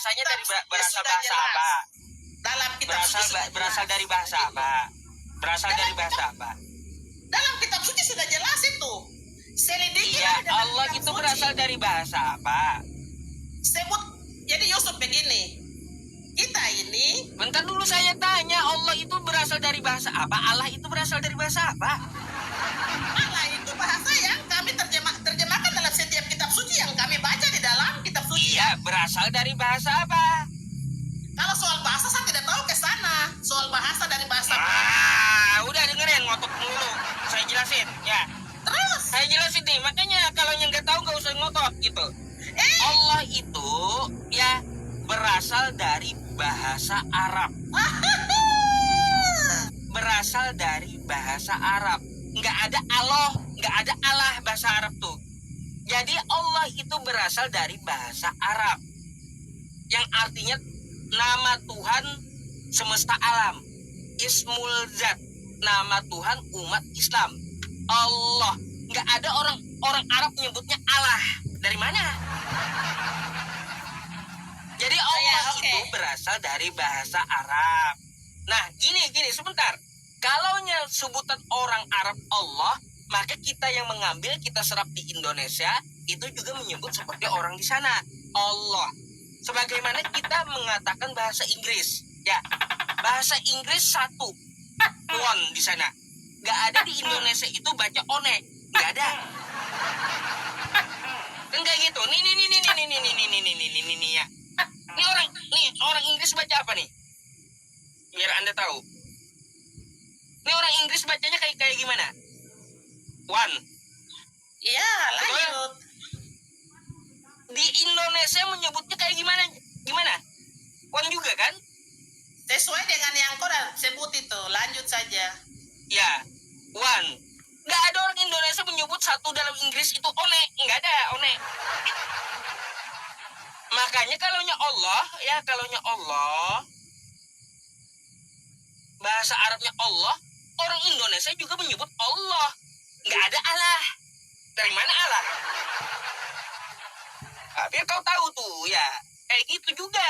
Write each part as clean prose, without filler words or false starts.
bahasanya dari berasal sudah bahasa jelas. apa? Dalam kitab suci sudah Berasal jelas. dari bahasa apa? Berasal dari bahasa apa? Dalam kitab suci sudah jelas itu. Selidiki Iya, dalam Allah kitab itu suci. berasal dari bahasa apa? Sebut. Jadi Yusuf begini. Kita ini Bentar dulu saya tanya, Allah itu berasal dari bahasa apa? Allah itu berasal dari bahasa apa? Allah itu bahasa yang kami terjemahkan dalam setiap kitab suci yang kami baca di dalam kitab suci. Iya, berasal dari bahasa apa? Kalau soal bahasa saya tidak tahu ke sana. Soal bahasa dari bahasa Udah dengerin ngotot mulu. Saya jelasin, ya. terus. Saya jelasin nih, makanya kalau yang nggak tahu nggak usah ngotot gitu. Allah itu ya berasal dari bahasa Arab. Berasal dari bahasa Arab. Nggak ada Allah, nggak ada Allah bahasa Arab tuh. Jadi Allah itu berasal dari bahasa Arab. Yang artinya nama Tuhan semesta alam. Ismul Zat, nama Tuhan umat Islam. Allah. Nggak ada orang Arab menyebutnya Allah. Dari mana? Jadi Allah itu berasal dari bahasa Arab. Nah, gini, sebentar. Kalau sebutan orang Arab Allah, maka kita yang mengambil, kita serap di Indonesia, itu juga menyebut seperti orang di sana. Allah. Sebagaimana kita mengatakan bahasa Inggris. Ya, bahasa Inggris satu. One di sana. Nggak ada di Indonesia itu baca one. Nggak ada. Kan kayak gitu. Nih ya. Ini orang Inggris baca apa nih? Biar Anda tahu. Ini orang Inggris bacanya kayak gimana? One. Iya, lanjut. Di Indonesia menyebutnya kayak gimana? One juga kan? Sesuai dengan yang kau sebut itu. Lanjut saja. Ya, one. Nggak ada orang Indonesia menyebut satu dalam Inggris itu one. Nggak ada, one. Makanya kalaunya Allah, bahasa Arabnya Allah, orang Indonesia juga menyebut Allah. Nggak ada Allah. Dari mana Allah? Biar kau tahu tuh, ya. Kayak gitu juga.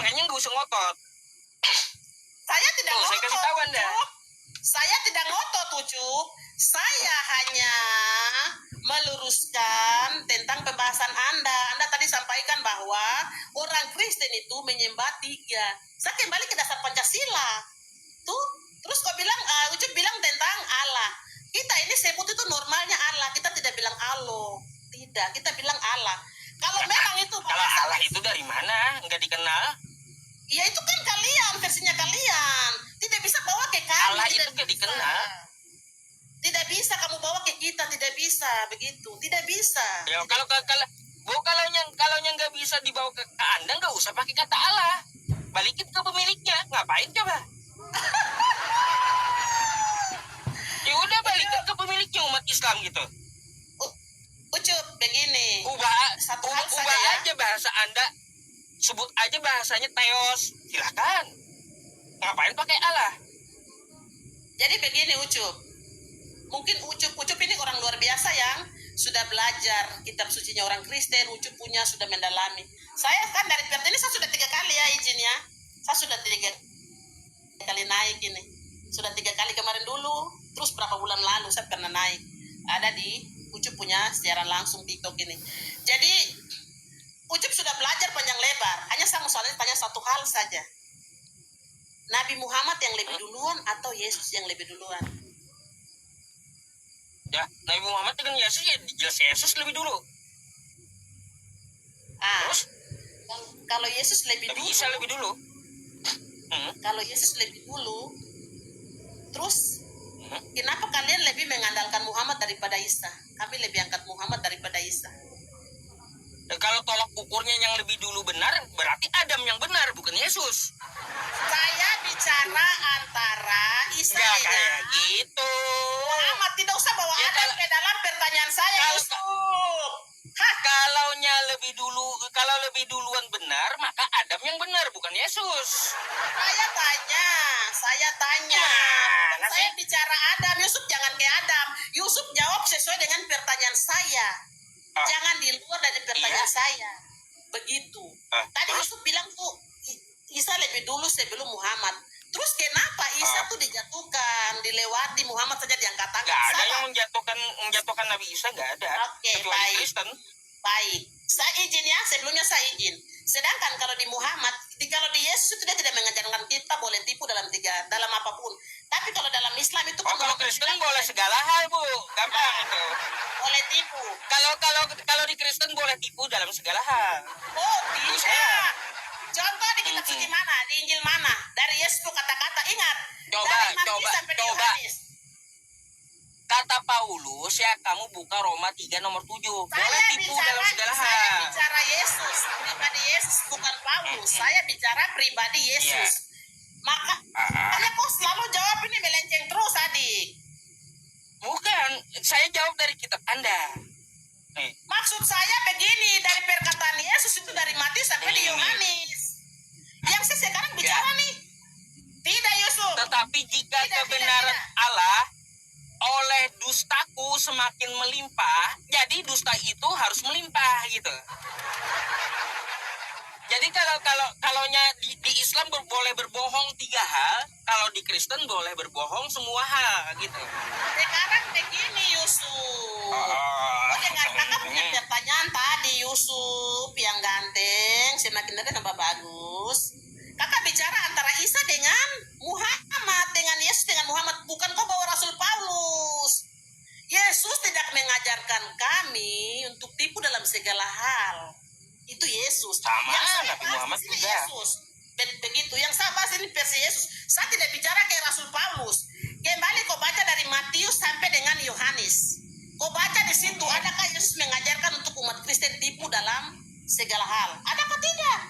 Makanya nggak usah ngotot. Saya tidak ngotot. Saya kasih tahu Anda. Saya tidak ngotot, Ucup. Saya hanya meluruskan tentang pembahasan Anda. Anda tadi sampaikan bahwa orang Kristen itu menyembah tiga. Saya kembali ke dasar Pancasila. Tuh, terus kau bilang, Ucup bilang tentang Allah. Kita ini sebut itu normalnya Allah. Kita tidak bilang Allah. Tidak, kita bilang Allah. Kalau memang itu kalau Allah itu dari mana? Nggak dikenal. Ya itu kan kalian, versinya kalian. Tidak bisa bawa ke kami. Allah itu nggak dikenal. Tidak bisa kamu bawa ke kita, tidak bisa begitu. Tidak bisa. Ya kalau nggak bisa dibawa ke Anda, nggak usah pakai kata Allah. Balikin ke pemiliknya. Ngapain coba? Ya udah balikin ke pemiliknya umat Islam gitu. Ucup begini. Ubah ya. aja bahasa Anda. Sebut aja bahasanya Theos. Silahkan. Ngapain pakai Allah? Jadi begini Ucup. Mungkin Ucup ini orang luar biasa yang sudah belajar kitab sucinya orang Kristen. Ucup punya sudah mendalami. Saya kan dari Perti ini saya sudah 3 kali ya izinnya. Saya sudah 3 kali naik ini. Sudah 3 kali kemarin dulu. Terus berapa bulan lalu saya pernah naik. Ada di Ucup punya siaran langsung TikTok ini. Jadi Ucup sudah belajar panjang lebar. Hanya saya mau soalnya tanya satu hal saja. Nabi Muhammad yang lebih duluan atau Yesus yang lebih duluan? Ya, Nabi Muhammad dengan Yesus ya jelas Yesus lebih dulu. Terus? Kalau Yesus lebih dulu. Isa lebih dulu. Kalau Yesus lebih dulu, terus kenapa kalian lebih mengandalkan Muhammad daripada Isa? Kami lebih angkat Muhammad daripada Isa. Kalau tolak ukurnya yang lebih dulu benar, berarti Adam yang benar, bukan Yesus. Saya bicara antara Isa Nggak dengan kayak gitu. Muhammad. Tidak usah bawa Ya, Adam ke dalam pertanyaan saya, Yusuf. Kalau lebih duluan benar, maka Adam yang benar, bukan Yesus. Saya tanya. Nah, Saya bicara Adam, Yusuf jangan ke Adam. Yusuf jawab sesuai dengan pertanyaan saya. Jangan di luar dari pertanyaan saya. begitu. Ah, Tadi terus? Yusuf bilang tuh Isa lebih dulu sebelum Muhammad. Terus kenapa Isa tuh dijatuhkan, dilewati, Muhammad saja diangkat Nggak tangan? ada yang Salah. menjatuhkan Nabi Isa, nggak ada. Oke, Kecuali baik. Kristen. Baik, saya izin ya, sebelumnya saya izin. Sedangkan kalau di Muhammad, kalau di Yesus itu dia tidak mengajarkan kita boleh tipu dalam apapun. Tapi kalau dalam Islam itu Oh, kalau Kristen boleh segala hal, Bu. Gampang itu. boleh tipu. Kalau di Kristen boleh tipu dalam segala hal. Oh, Bisa. tidak. Contoh di kitab suci mana? Di Injil mana? Dari Yesus tuh kata-kata, ingat. Dari Matius sampai di Yohanes. Kata Paulus ya, kamu buka Roma 3 nomor 7. Boleh tipu dalam segala Saya hal. bicara Yesus, pribadi Yesus, bukan Paulus. Saya bicara pribadi Yesus. Makanya kok selalu jawab ini melenceng terus, adik. Bukan, saya jawab dari kitab Anda. Nih, Maksud saya begini, dari perkataan Yesus itu dari Matius sampai di Yohanes. Yang saya sekarang bicara nih. Tidak, Yusuf. tetapi jika Tidak, kebenaran tidak. Allah oleh dustaku semakin melimpah, jadi dusta itu harus melimpah gitu. Jadi kalaunya di Islam boleh berbohong 3 hal, kalau di Kristen boleh berbohong semua hal gitu. Sekarang begini, Yusuf. Dengar kakak punya pertanyaan tadi, Yusuf yang ganteng, semakin ada tambah bagus. Kakak bicara antara Isa dengan Muhammad, dengan Yesus dengan Muhammad, bukan kau bawa Rasul Paulus. Yesus tidak mengajarkan kami untuk tipu dalam segala hal. Itu Yesus. Sama, yang saya Nabi bahas Muhammad di sini juga. Yesus. Begitu. Yang saya bahas ini versi Yesus. Saya tidak bicara kayak Rasul Paulus. Kembali kau baca dari Matius sampai dengan Yohanes. Kau baca di situ, adakah Yesus mengajarkan untuk umat Kristen tipu dalam segala hal? Adakah tidak?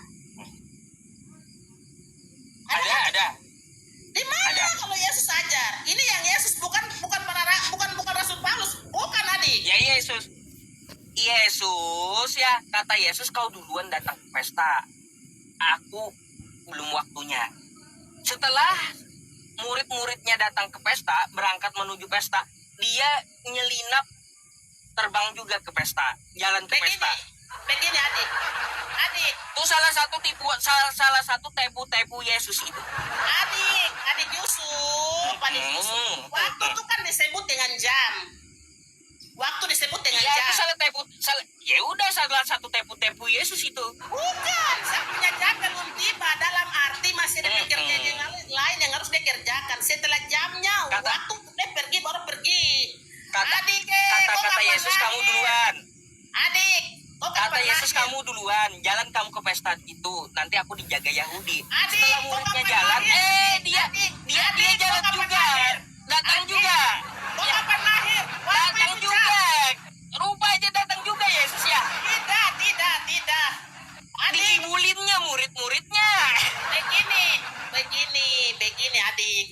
Ada. Di mana Ada. kalau Yesus ajar? Ini yang Yesus bukan Rasul Paulus, bukan adik. Ya Yesus ya, kata Yesus, kau duluan datang ke pesta. Aku belum waktunya. Setelah murid-muridnya datang ke pesta, berangkat menuju pesta, dia nyelinap terbang juga ke pesta, jalan ke pesta. Begini adik. Itu salah satu tepu Yesus itu. Adik Yusuf. Waktu itu kan disebut dengan jam. Waktu disebut dengan Iya, jam. itu ya udah salah satu tepu Yesus itu. Bukan, saya punya jam belum tiba, dalam arti masih ada pekerjaan yang lain yang harus dikerjakan. Setelah jamnya, waktu dia pergi baru pergi. Kata Yesus, kamu duluan. Adik, Kata Yesus, kamu duluan, jalan kamu ke pesta itu, nanti aku dijaga Yahudi. Setelah muridnya jalan, dia jalan juga, datang juga. Kau kapan lahir? Datang juga. Rupanya datang juga Yesus ya. Tidak. Adik, Dikibulinnya murid-muridnya. Begini adik.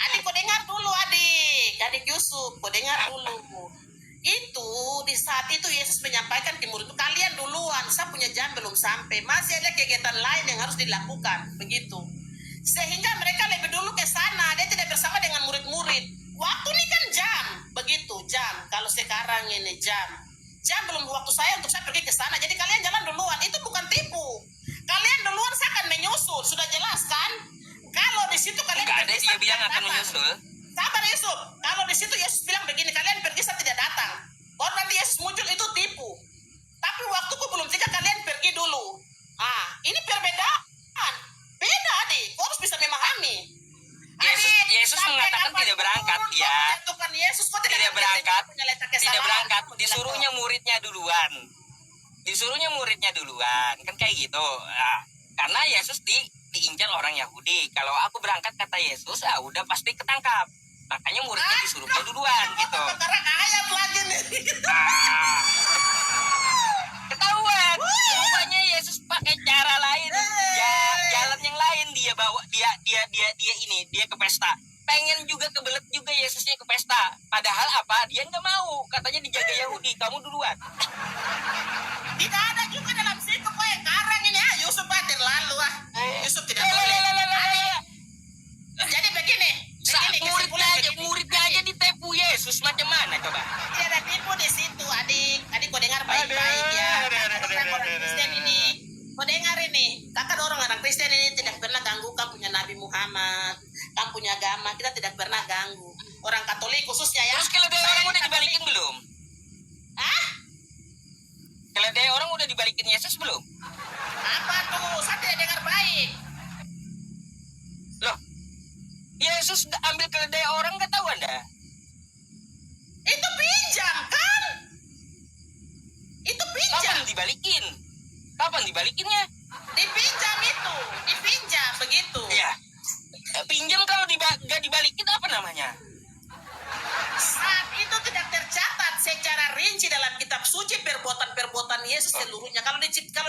Adik, kau dengar dulu adik Yusuf, kau dengar dulu. Itu di saat itu Yesus menyampaikan ke murid, kalian duluan, saya punya jam belum sampai, masih ada kegiatan lain yang harus dilakukan, begitu. Sehingga mereka lebih dulu ke sana, dia tidak bersama dengan murid-murid. Waktu ini kan jam, begitu jam. Kalau sekarang ini jam belum waktu saya untuk saya pergi ke sana. Jadi kalian jalan duluan, itu bukan tipu. Kalian duluan, saya akan menyusul, sudah jelas kan? Kalau di situ kalian Enggak ada pergi, dia saya bilang tidak akan datang. menyusul. Sabar Yusuf, kalau di situ Yesus bilang begini, kalian pergi saya tidak datang. Baru nanti Yesus muncul, itu tipu. Tapi waktuku belum tiga, kalian pergi dulu. Ini perbedaan. Beda adik, kau harus bisa memahami. Yesus mengatakan tidak berangkat ya. Yesus kok Tidak berangkat. Disuruhnya muridnya duluan. Kan kayak gitu. Karena Yesus diincar orang Yahudi. Kalau aku berangkat, kata Yesus, udah pasti ketangkap. Makanya muridnya disuruhnya duluan gitu. Karena ayat lagi nih. Ketahuan. Rupanya Yesus pakai cara lain. Ya, jalan yang lain dia bawa dia ke pesta. Pengen juga kebelet juga Yesusnya ke pesta. Padahal apa? Dia nggak mau. Katanya dijaga Yahudi. Kamu duluan. Tidak ada juga dalam situ kok yang karang ini. Yusuf terlalu Yusuf tidak boleh. Jadi begini. Muridnya aja ditepu Yesus. Macam mana coba? Tidak ada tipu di situ, adik. Adik kau dengar baik. punya agama, kita tidak pernah ganggu. Orang Katolik khususnya ya. Terus keledai Saya orang udah Katolik. dibalikin belum? Hah? Keledai orang udah dibalikin Yesus belum? Apa tuh? Saya tidak dengar baik. Loh, Yesus ambil keledai orang, nggak tahu Anda? Itu pinjam kan? Itu pinjam. Kapan dibalikin? Kapan dibalikinnya? Dipinjam itu. Dipinjam begitu. Ya, pinjam kalau nggak dibalikin apa namanya? Saat itu tidak tercatat secara rinci dalam kitab suci perbuatan-perbuatan Yesus seluruhnya. Kalau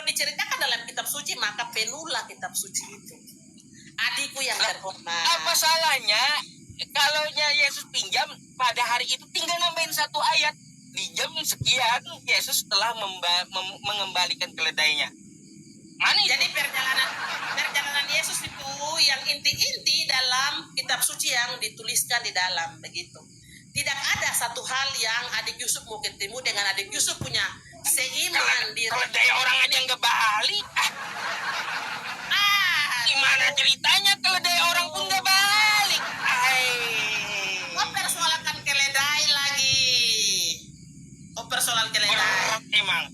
diceritakan dalam kitab suci, maka penuhlah kitab suci itu. Adikku yang terhormat. Apa salahnya kalau Yesus pinjam pada hari itu tinggal nambahin satu ayat. Di jam sekian Yesus telah mengembalikan keledainya. Mana itu? Jadi perjalanan Yesus itu yang inti-inti dalam kitab suci yang dituliskan di dalam begitu. Tidak ada satu hal yang adik Yusuf mau ketemu dengan adik Yusuf punya seiman di Keledai orang aja nggak balik. Gimana ceritanya keledai orang pun nggak balik? Kau persoalan keledai lagi. Kau persoalan keledai. Emang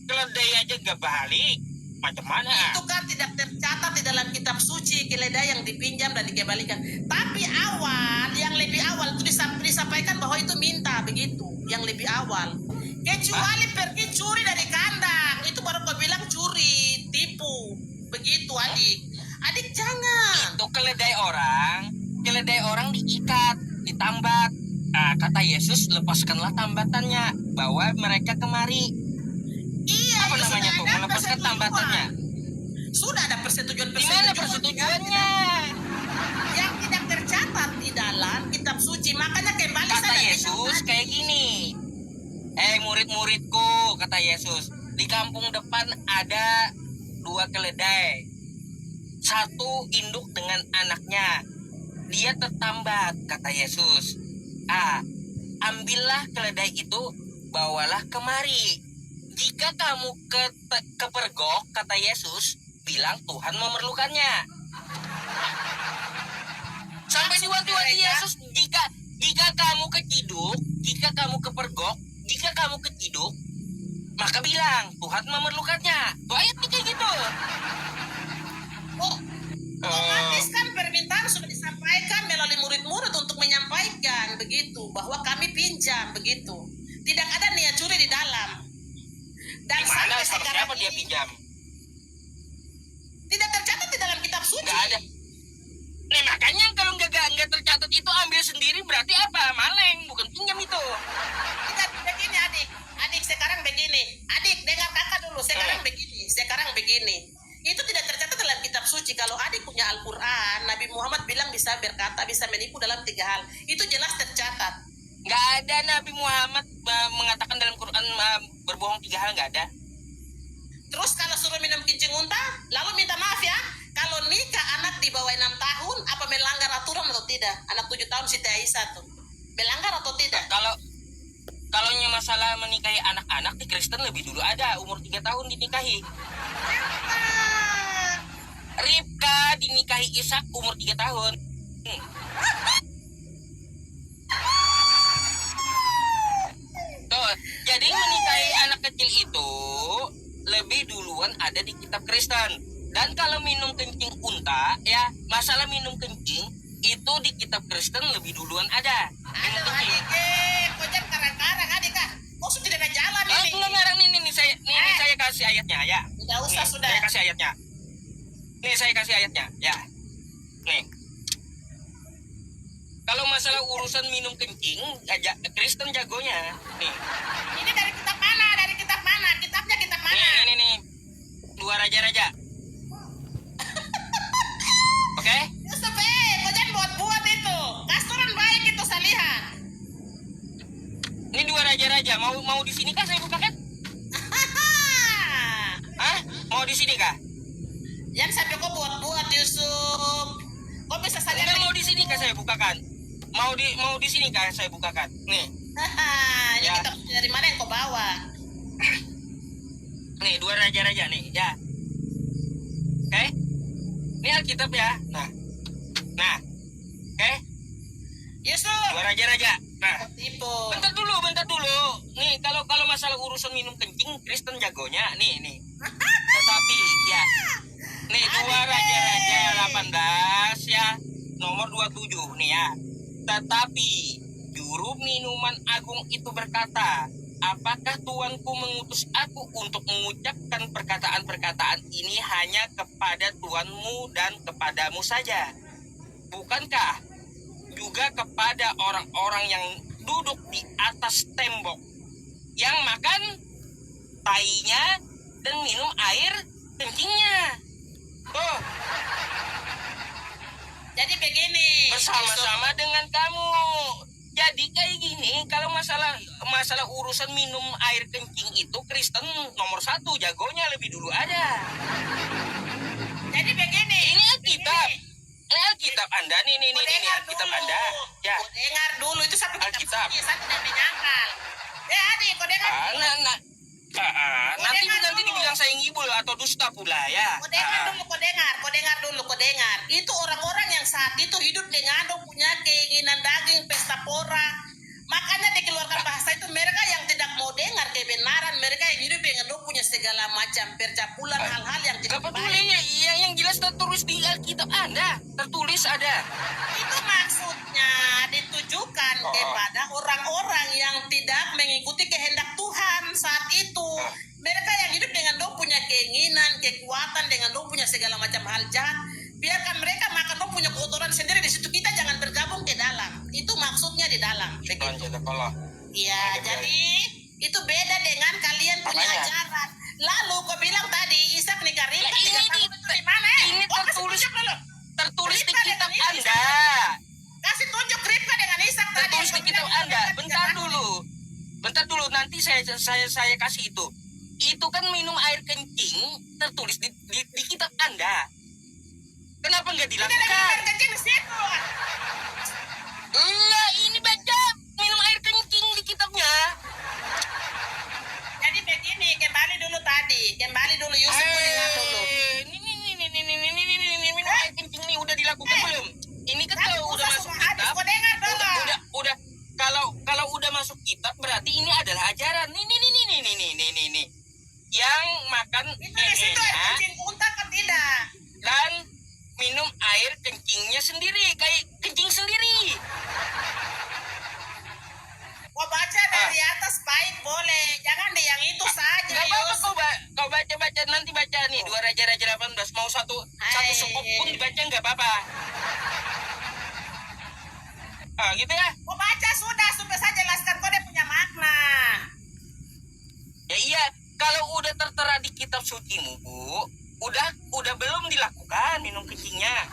keledai aja nggak balik. Macam mana? Itu kan tidak tercatat di dalam kitab suci keledai yang dipinjam dan dikembalikan. Tapi yang lebih awal itu disampaikan bahwa itu minta begitu. Yang lebih awal. Kecuali pergi curi dari kandang. Itu baru kau bilang curi, tipu. Begitu adik. Adik jangan. Itu keledai orang diikat, ditambat. Kata Yesus, lepaskanlah tambatannya, bawa mereka kemari. Iya, Apa itu namanya sudah tuh? ada Melepaskan persetujuan. tambatannya. Sudah ada persetujuan. Di mana persetujuannya? Yang tidak tercatat di dalam kitab suci. Makanya kembali Kata saya Yesus kayak gini. Murid-muridku, kata Yesus, di kampung depan ada 2 keledai. Satu induk dengan anaknya. Dia tertambat, kata Yesus. Ambillah keledai itu, bawalah kemari. Jika kamu kepergok, kata Yesus, bilang Tuhan memerlukannya. Sampai diwati-wati Yesus, jika kamu keciduk, jika kamu kepergok, jika kamu keciduk, maka bilang Tuhan memerlukannya. Tuh ayatnya kayak gitu. Otomatis kan permintaan sudah disampaikan melalui murid-murid untuk menyampaikan begitu bahwa kami pinjam begitu. Tidak ada niat curi di dalam. Dan Gimana? sampai Sama sekarang siapa dia ini pinjam? tidak tercatat di dalam kitab suci. Nggak ada. Nah makanya kalau nggak tercatat itu ambil sendiri berarti apa? Maleng, bukan pinjam itu. Tidak begini adik sekarang begini. Adik dengar kakak dulu. Sekarang begini. Itu tidak tercatat dalam kitab suci. Kalau adik punya Al-Quran, Nabi Muhammad bilang bisa berkata, bisa menipu dalam 3 hal. Itu jelas tercatat. Nggak ada Nabi Muhammad mengatakan dalam Quran berbohong 3 hal, nggak ada. Terus kalau suruh minum kincing unta, lalu minta maaf ya. Kalau nikah anak di bawah 6 tahun, apa melanggar aturan atau tidak? Anak 7 tahun Siti Aisyah tuh. Melanggar atau tidak? Kalau masalah menikahi anak-anak di Kristen lebih dulu ada, umur 3 tahun dinikahi. Ribka dinikahi Ishak umur 3 tahun. Tuh, jadi menikahi anak kecil itu lebih duluan ada di kitab Kristen. Dan kalau minum kencing unta, ya masalah minum kencing itu di kitab Kristen lebih duluan ada. Minum Aduh kencing. adik, kau jangan karang-karang adik kah? Kau sudah tidak jalan ini. Enggak ngarang nih saya kasih ayatnya ya. Tidak usah Nih, sudah. Saya kasih ayatnya. Nih saya kasih ayatnya ya. Nih. Kalau masalah urusan minum kencing, Kristen jagonya. Nih. Ini dari kitab mana? Dari kitab mana? Kitabnya kitab mana? Nih. 2 raja-raja. Oke? Yusuf, kau jangan buat-buat itu. Kasturan baik itu saya lihat. Ini 2 raja-raja. Mau di sini kah saya bukakan? Hah? Mau di sini kah? Jangan sampai kau buat-buat Yusuf. Kau bisa saja. Enggak mau di sini kah saya bukakan? Mau di sini kah saya bukakan? Nih. Ini Ya. kitab dari mana yang kau bawa? Nih 2 raja-raja nih, ya. Oke? Ini Alkitab ya. Nah. Oke? Yusuf. Dua raja-raja. Nah, Tipu. bentar dulu. Nih, kalau masalah urusan minum kencing, Kristen jagonya. Nih. Tetapi ya, nih dua raja-raja 18 ya, nomor 27 nih ya. Tetapi juru minuman agung itu berkata, apakah tuanku mengutus aku untuk mengucapkan perkataan-perkataan ini hanya kepada tuanmu dan kepadamu saja? Bukankah juga kepada orang-orang yang duduk di atas tembok, yang makan tainya dan minum air kencingnya? Oh, Jadi begini. bersama-sama dengan kamu. Jadi kayak gini, kalau masalah urusan minum air kencing itu Kristen nomor 1, jagonya lebih dulu ada. Jadi begini. Ini Alkitab. Ini Alkitab Anda nih Alkitab Anda. Ya. Kau dengar dulu itu satu kitab Alkitab. suci, saya tidak menyangkal. Ya adik, kau dengar dulu. Nanti dibilang saya ngibul atau dusta pula ya. Kau dengar dulu. Itu orang-orang yang saat itu hidup dengan punya keinginan daging, pesta pora. Makanya dikeluarkan bahasa itu, mereka yang tidak mau dengar kebenaran, mereka yang hidup dengan punya segala macam percabulan hal-hal yang tidak Gak peduli baik. yang jelas tertulis di Alkitab Anda. Tertulis ada. Itu maksudnya ditujukan kepada orang-orang yang tidak mengikuti kehendak Tuhan saat itu. Mereka yang hidup dengan punya keinginan, kekuatan, dengan punya segala macam hal jahat. Biarkan mereka makan punya kotoran sendiri di situ. Kita jangan bergabung ke dalam. Itu maksudnya di dalam. Iya, jadi itu beda dengan kalian punya Makanya. ajaran. Lalu kau bilang tadi Ishak nikah Ribka Lah, 3 tahun itu di mana? ini kasih tertulis tunjuk dulu. Tertulis di Ribka kitab dengan Ishak. Anda. Kasih tunjuk Ribka dengan Ishak tadi. Tertulis di Kau kitab bilang Anda. mereka 3 Bentar tahun. dulu. Nanti saya kasih itu. Itu kan minum air kencing tertulis di kitab Anda. Kenapa nggak Tidak ada dilakukan? air kencing di situ. Enggak, ini baca minum air kencing di kitabnya. Jadi begini, kembali dulu Yusuf dengar dulu. Ini minum air kencing nih udah dilakukan belum? Ini kan kalau udah masuk kitab, Kau dengar dulu. udah kalau udah masuk kitab berarti ini adalah ajaran. Nih. Yang makan Itu di situ air kencing unta kan tidak? dan minum air kencingnya sendiri, kayak kencing sendiri. Kau baca dari atas baik boleh, jangan di yang itu saja. Gak apa-apa Yusuf. kau baca nanti baca nih dua raja-raja 18 mau satu sukop pun dibaca nggak apa-apa. Gitu ya. Kau baca sudah, supaya saya jelaskan kau dia punya makna. Ya iya, kalau udah tertera di kitab sucimu, Bu, udah belum dilakukan minum kencingnya.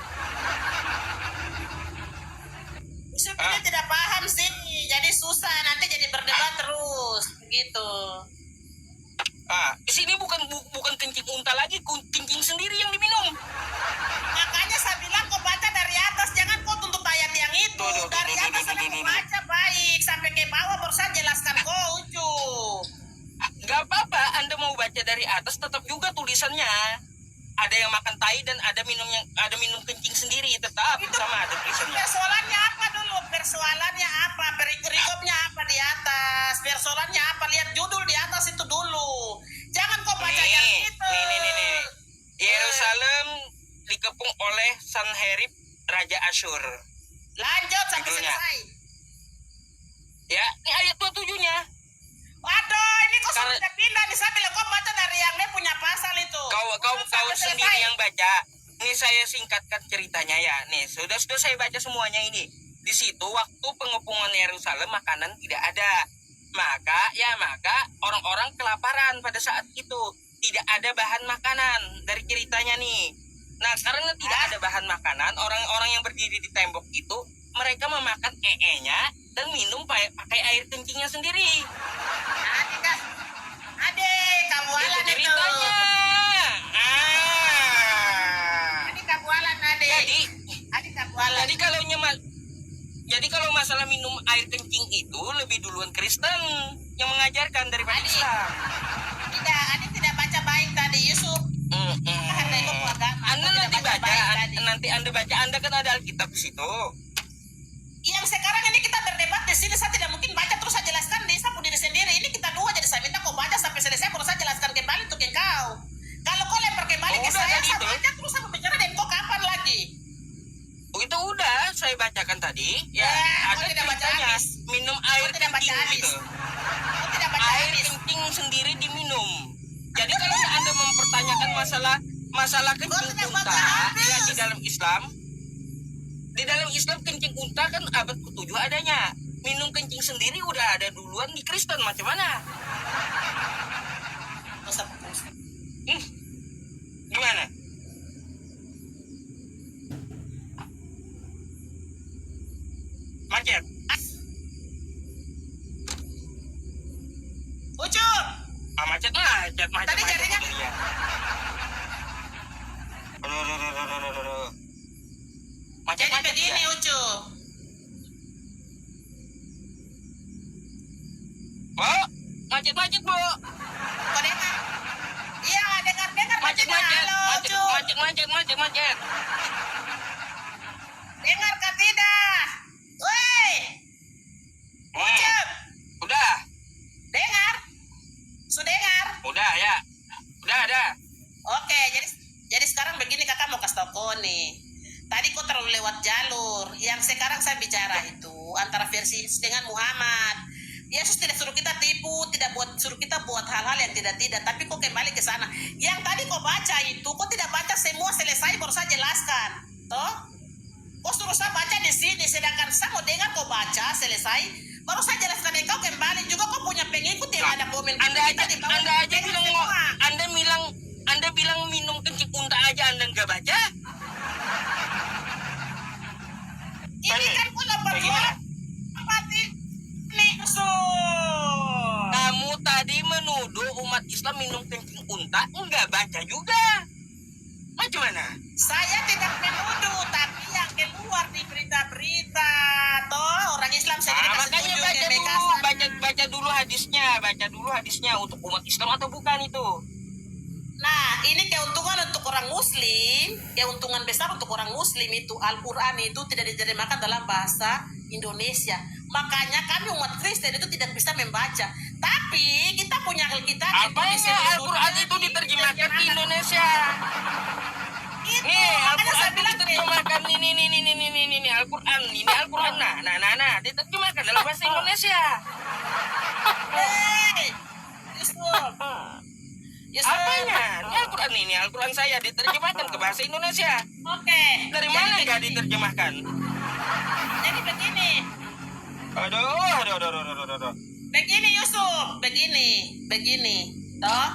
Yusuf ini tidak paham sih, jadi susah nanti jadi berdebat terus, gitu. Di sini bukan kencing unta lagi, kencing sendiri yang diminum. Makanya saya bilang kau baca dari atas, jangan kau tuntut ayat yang itu. Dari atas saya mau baca baik, sampai ke bawah baru saya jelaskan kau, Ucup. Gak apa-apa, Anda mau baca dari atas tetap juga tulisannya. Ada yang makan tai dan ada minum kencing sendiri, tetap Itu sama ada tulisannya. persoalannya apa dulu? Persoalannya apa? Perikopnya apa di atas? Persoalannya apa? Lihat judul di atas itu dulu. Jangan kau baca yang itu. Nih. Yerusalem dikepung oleh Sanherib Raja Asyur. Lanjut sampai Judulnya. selesai. Ya, ini ayat 27-nya. Waduh, ini kok Karena- sudah pindah nih. Saya bilang kau baca dari yang dia punya pasal itu. Kau Sampai sendiri selesai. yang baca. Ini saya singkatkan ceritanya ya. Nih, sudah saya baca semuanya ini. Di situ waktu pengepungan Yerusalem makanan tidak ada. Maka orang-orang kelaparan pada saat itu. Tidak ada bahan makanan dari ceritanya nih. Nah, karena tidak ada bahan makanan, orang-orang yang berdiri di tembok itu mereka memakan ee-nya dan minum pakai air kencingnya sendiri. Ade, kamu Itu alat itu. ceritanya. Ade kamu alat, Ade. Ade kamu alat. Jadi kalau masalah minum air kencing itu lebih duluan Kristen yang mengajarkan daripada Adi. Islam. Tidak, Ade tidak baca baik tadi, Yusuf. Harta itu agama. Anda Kau tidak nanti baca, baik tadi. nanti Anda baca, Anda kan ada Alkitab di situ. Iya, yang sekarang ini kita berdebat di sini, saya tidak mungkin baca terus saya jelaskan di sapu diri sendiri. Ini kita dua, jadi saya minta kau baca sampai selesai baru saya jelaskan kembali untuk engkau. Kalau kau lempar kembali ke Udah saya tadi tuh. baca terus saya bicara dengan kau kapan lagi? Oh, itu udah saya bacakan tadi. Ya, kau ada tidak baca ceritanya. habis. Minum air Kau tidak baca kencing habis. gitu. Kau tidak baca Air habis. kencing sendiri diminum. Jadi kalau Anda mempertanyakan masalah kencing tidak unta baca habis. ya, di dalam Islam kencing unta kan abad ke-7 adanya. Minum kencing sendiri udah ada duluan di Kristen, macam mana? Gimana? Macet. Ucup. Macet. Tadi jaringan. Iya. Aduh. Macet Jadi begini ya. Ucup. Bu, macet, Bu. Kau dengar? Iya, dengar. Macet. Halo, Ucup. Macet. Dengar kah tidak? Woi, Ucup. Udah. Dengar? Sudah dengar? Udah ya. Udah ada. Oke, jadi sekarang begini kakak mau kasih tau kau nih. Tadi kau terlalu lewat jalur. Yang sekarang saya bicara itu antara versi Yesus dengan Muhammad. Yesus tidak suruh kita tipu, suruh kita buat hal-hal yang tidak. Tapi kau kembali ke sana. Yang tadi kau baca itu, kau tidak baca semua selesai baru saya jelaskan. Toh? Kau suruh saya baca di sini, sedangkan saya mau dengar kau baca selesai, baru saya jelaskan engkau kembali. Juga kau punya pengikut yang ada komen. Anda bilang minum kencing unta aja Anda nggak baca? Ini kan kau dapat Bagaimana? mati nih Kamu tadi menuduh umat Islam minum kencing unta, nggak baca juga. Macam mana? Saya tidak menuduh, tapi yang keluar di berita-berita, toh orang Islam sendiri kasih Makanya tunjuk baca ke dulu, baca dulu hadisnya untuk umat Islam atau bukan itu? Nah, ini keuntungan untuk orang Muslim, keuntungan besar untuk orang Muslim itu Al-Quran itu tidak diterjemahkan dalam bahasa Indonesia. Makanya kami umat Kristen itu tidak bisa membaca. Tapi kita punya Alkitab. Apanya Al-Quran itu diterjemahkan ke Indonesia? Itu, Nih, makanya saya Al-Quran bilang diterjemahkan ini Al-Quran, nah, diterjemahkan dalam bahasa Indonesia. Hei, Yusuf. Apanya? Ini Al-Quran Al-Quran saya diterjemahkan ke bahasa Indonesia. Oke. Dari mana nggak diterjemahkan? Jadi begini. Aduh. Begini Yusuf, begini. Toh,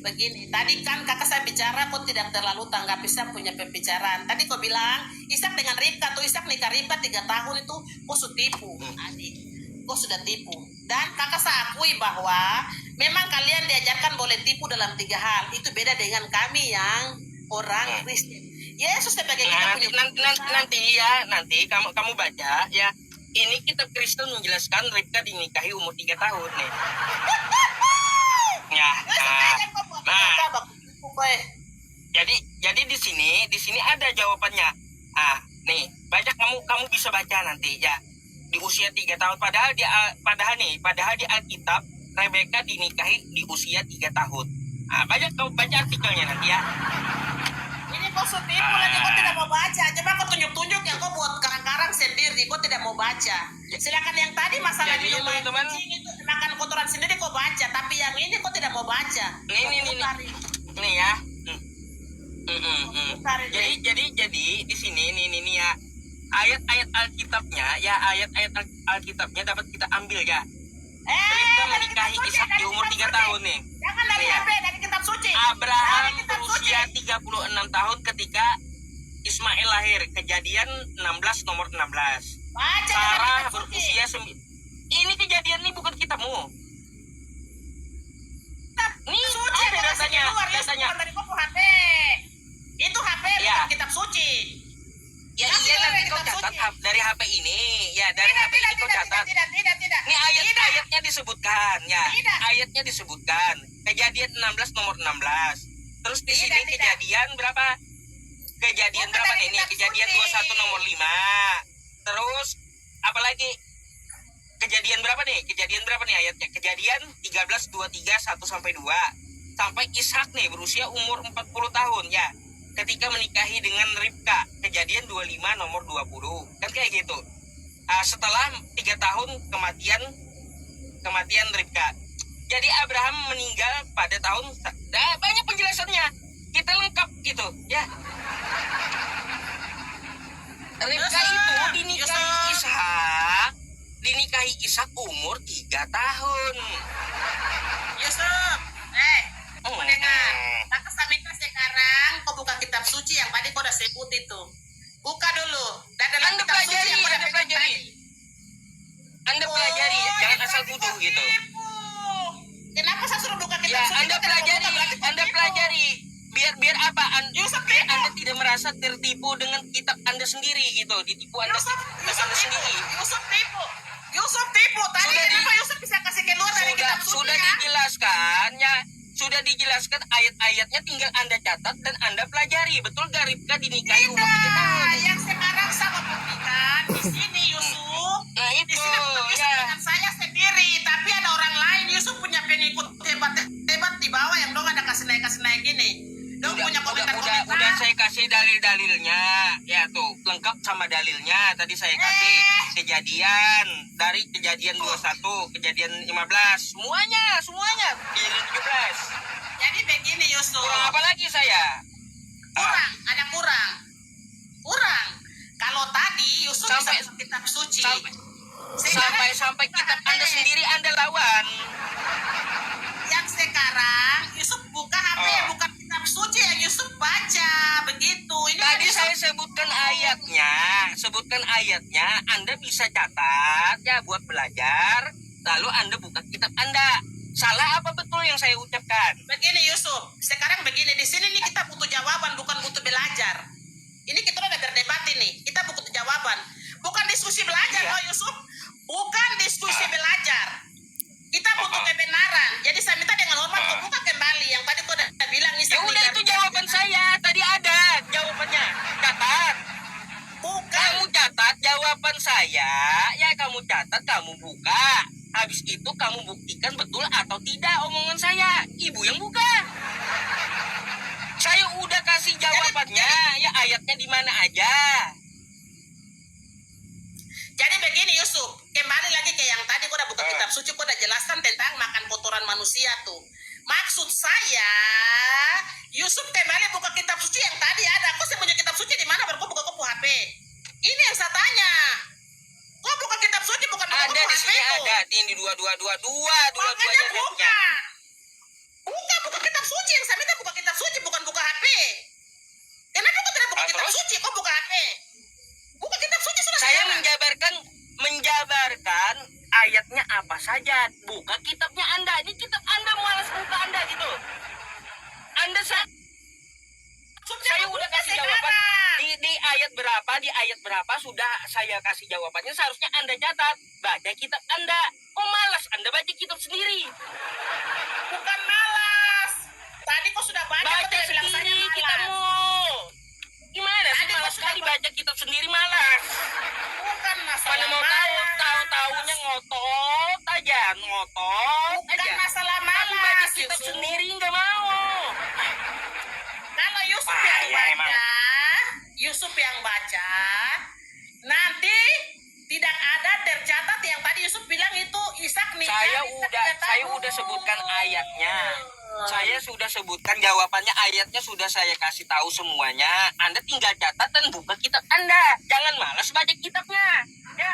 begini. Tadi kan kakak saya bicara, kok tidak terlalu tanggapi saya punya pembicaraan. Tadi kau bilang, Ishak dengan Ribka, tuh Ishak nikah Ribka 3 tahun itu, kau sudah tipu, adik. Kau sudah tipu. Dan kakak saya akui bahwa memang kalian diajarkan boleh tipu dalam 3 hal. Itu beda dengan kami yang orang Kristen. Yesus sebagai kita punya nanti kamu baca ya. Ini kitab Kristen menjelaskan Ribka dinikahi umur 3 tahun nih. Jadi di sini ada jawabannya. Nih, baca kamu bisa baca nanti ya. Di usia 3 tahun padahal di Alkitab Rebeka dinikahi di usia 3 tahun. Kamu baca artikelnya nanti ya. Ini kau tipu lagi, kau tidak mau baca. Coba kau tunjuk-tunjuk yang kau buat karang-karang sendiri, kau tidak mau baca. Silakan yang tadi masalah Jadi, minuman teman-teman, kucing itu makan kotoran sendiri kau baca, tapi yang ini kau tidak mau baca. Nih ya. Jadi di sini nih ya. Ayat-ayat Alkitabnya dapat kita ambil ya. Ribka menikahi Ishak di umur 3 tahun nih. Jangan dari HP, dari kitab suci. Abraham berusia 36 tahun ketika Ismail lahir. Kejadian 16 nomor 16. Baca Sarah kitab suci. berusia ini kejadian ini bukan kitabmu. Nih Suci ada datanya. bukan dari kau HP. Itu HP Ya. bukan kitab suci. Ya Tapi iya dari nanti kau kitab catat suci. dari HP ini. Ya dari HP ini kau catat. Tidak. Ini ayatnya disebutkan ya. Tidak. Ayatnya disebutkan. Kejadian 16 nomor 16. Terus di sini Tidak. kejadian berapa? Kejadian Bukan berapa dari nih? Ini kitab kejadian suci. 21 nomor 5. Terus apalagi kejadian berapa nih? Kejadian berapa nih ayatnya? Kejadian 13:23 1 sampai 2. Sampai Ishak nih berusia umur 40 tahun ya. Ketika menikahi dengan Ribka. Kejadian 25 nomor 20. Kan kayak gitu. Setelah 3 tahun kematian Ribka. Jadi Abraham meninggal pada tahun banyak penjelasannya. Kita lengkap gitu ya. Ribka itu dinikahi Ishak umur 3 tahun. Yusuf, kau dengar. Maka sampai sekarang kau buka kitab suci yang tadi kau udah sebut itu. Buka dulu. Dan dalam Anda kitab suci pelajari, yang kau udah Anda pegang pelajari. tadi. Anda pelajari, jangan asal tuduh gitu. Kenapa saya suruh buka kitab Ya, suci? Anda Kau tidak mau buka, pelajari, berarti kau Anda tipu. pelajari. Biar apa? Yusuf Biar tipu. Anda tidak merasa tertipu dengan kitab Anda sendiri gitu. Ditipu Anda Yusuf Anda tipu. sendiri. Yusuf tipu. Yusuf tipu. Tadi Sudah kenapa Yusuf bisa kasih keluar dari kitab suci Sudah ya? dijelaskan ya. Sudah dijelaskan ayat-ayatnya, tinggal Anda catat dan Anda pelajari. Betul gak Ribka dinikahi umur 3 tahun? Tidak, yang sekarang saya buktikan di sini Yusuf. Nah Di itu sini bukan Yusuf ya. dengan saya sendiri, tapi ada orang lain. Yusuf punya pengikut hebat di bawah yang dong ada kasih naik gini. Dong punya komentar-komentar. Udah saya kasih dalil-dalilnya. Ya tuh, lengkap sama dalilnya. Tadi saya kasih kejadian dari kejadian 21, kejadian 15, semuanya. Kejadian 17. Jadi begini Yusuf. Kurang apa lagi saya? Ada kurang. Kalau tadi Yusuf bisa Sampai- masuk kitab suci. Sampai kitab Anda sendiri Anda lawan. Yang sekarang Yusuf buka HP yang Oh. bukan kitab suci yang Yusuf baca begitu. Ini kan Tadi Yusuf- saya sebutkan ayatnya, Anda bisa catat ya buat belajar, lalu Anda buka kitab Anda. Salah apa betul yang saya ucapkan? Begini Yusuf, sekarang begini di sini nih kita butuh jawaban bukan butuh belajar. Ini kita udah berdebat ini, kita butuh jawaban, bukan diskusi belajar Iya. loh Yusuf, bukan diskusi belajar. Kita butuh kebenaran. Jadi saya minta dengan hormat kau buka kembali yang tadi kau udah bilang Ya udah itu jawaban saya. Tadi ada jawabannya. Catat. Bukan. Kamu catat jawaban saya. Ya kamu catat, kamu buka. Habis itu kamu buktikan betul atau tidak omongan saya. Ibu yang buka. Saya udah kasih jawabannya. Ya ayatnya di mana aja. Jadi begini Yusuf, kembali lagi ke yang tadi kau udah buka kitab suci, kau udah jelaskan tentang makan kotoran manusia tuh. Maksud saya, Yusuf kembali buka kitab suci yang tadi ada. Kau sembunyi kitab suci di mana? Baru kau buka HP. Ini yang saya tanya. Kau buka kitab suci bukan buka Ada di HP sini tuh. ada. Ini dua. Makanya buka. Buka kitab suci yang saya minta buka kitab suci bukan buka HP. Kenapa kau tidak buka kitab Terus? suci? Kau buka HP. Buka kitab suci sudah. Saya sekarang. menjabarkan ayatnya apa saja. Buka kitabnya Anda. Ini kitab Anda, malas buka Anda gitu. Saya udah kasih jawaban. Di ayat berapa sudah saya kasih jawabannya. Seharusnya Anda catat. Baca kitab Anda. Kok malas Anda baca kitab sendiri? Bukan malas. Tadi kau sudah baca, kau Baca tidak bilang saya sendiri malas. kitabmu. Gimana sih Tadi malas kau sekali sudah baca kitab sendiri malas. Bukan masalah Mana mau tahu-taunya ngotot aja. Bukan masalah Aku baca malas. kitab Yusuf. sendiri nggak mau. Kalau Yusuf Payah yang baca, emang. Yusuf yang baca, nanti tidak ada tercatat yang tadi Yusuf bilang itu Ishak nikah. Saya udah sebutkan ayatnya. Saya sudah sebutkan jawabannya, ayatnya sudah saya kasih tahu semuanya. Anda tinggal catat dan buka kitab Anda. Jangan malas baca kitabnya. Ya.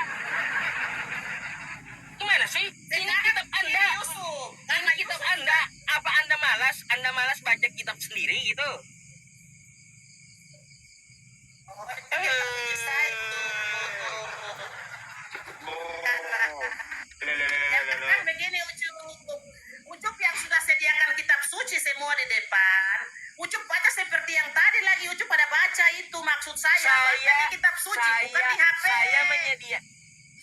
Gimana sih? Ini kitab Anda. Yusuf. Ini kitab Anda. Apa Anda malas? Anda malas baca kitab sendiri gitu? Kan begini Ucup yang sudah sediakan kitab suci semua di depan. Ucup baca seperti yang tadi lagi Ucup pada baca itu maksud saya. Baca di kitab suci bukan di HP.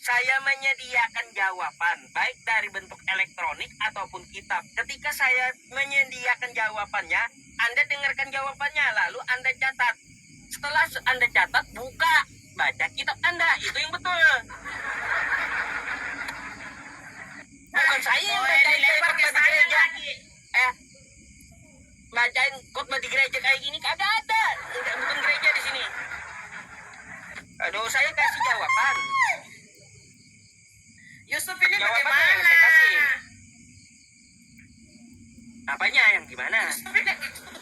Saya menyediakan jawaban baik dari bentuk elektronik ataupun kitab. Ketika saya menyediakan jawabannya, Anda dengarkan jawabannya lalu Anda catat. Setelah Anda catat, buka, baca kitab Anda. Itu yang betul. Bukan saya yang Oh, bacain dilempar ke khotbah di saya gereja. lagi. Bacain khotbah di gereja kayak gini kagak ada. Bukan gereja di sini. Aduh, saya kasih jawaban. Yusuf ini Jawabannya bagaimana? yang saya kasih. Apanya yang gimana? Yusuf ini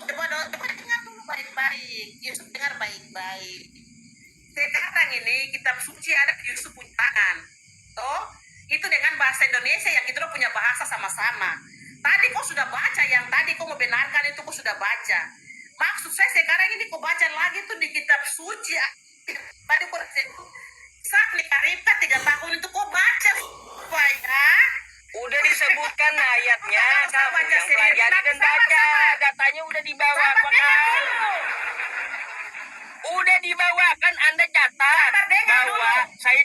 coba dengar dulu baik-baik. Yusuf dengar baik-baik. Sekarang ini kitab suci ada di Yusuf punya tangan. Toh, itu dengan bahasa Indonesia yang kita punya bahasa sama-sama. Tadi kau sudah baca, yang tadi kau membenarkan itu kau sudah baca. Maksud saya sekarang ini kau baca lagi tuh di kitab suci. Tadi kau saat nikah Ribka 3 tahun itu kau baca supaya Udah disebutkan ayatnya, Saya kamu baca yang sendiri. pelajari dan baca. Datanya udah dibawa, Sahabat dengar Pak. dulu. Udah dibawakan, Anda catat Sahabat dengar bahwa dulu. saya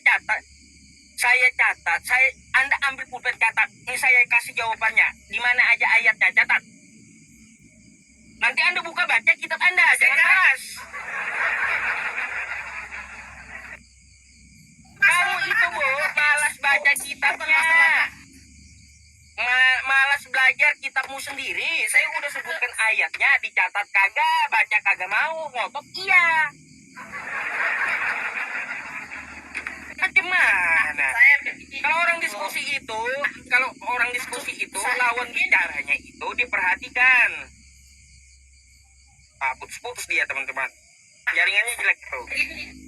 catat, Anda ambil pulpen catat. Ini saya kasih jawabannya. Di mana aja ayatnya, catat. Nanti Anda buka baca kitab Anda, jangan malas. Kamu itu, Bu, malas baca kitabnya. Malas belajar kitabmu sendiri. Saya udah sebutkan ayatnya, dicatat kagak, baca kagak mau, ngotot iya. Gimana? Saya begini. Kalau orang diskusi itu, lawan bicaranya itu diperhatikan. Putus-putus dia, teman-teman. Jaringannya jelek tuh. Begini.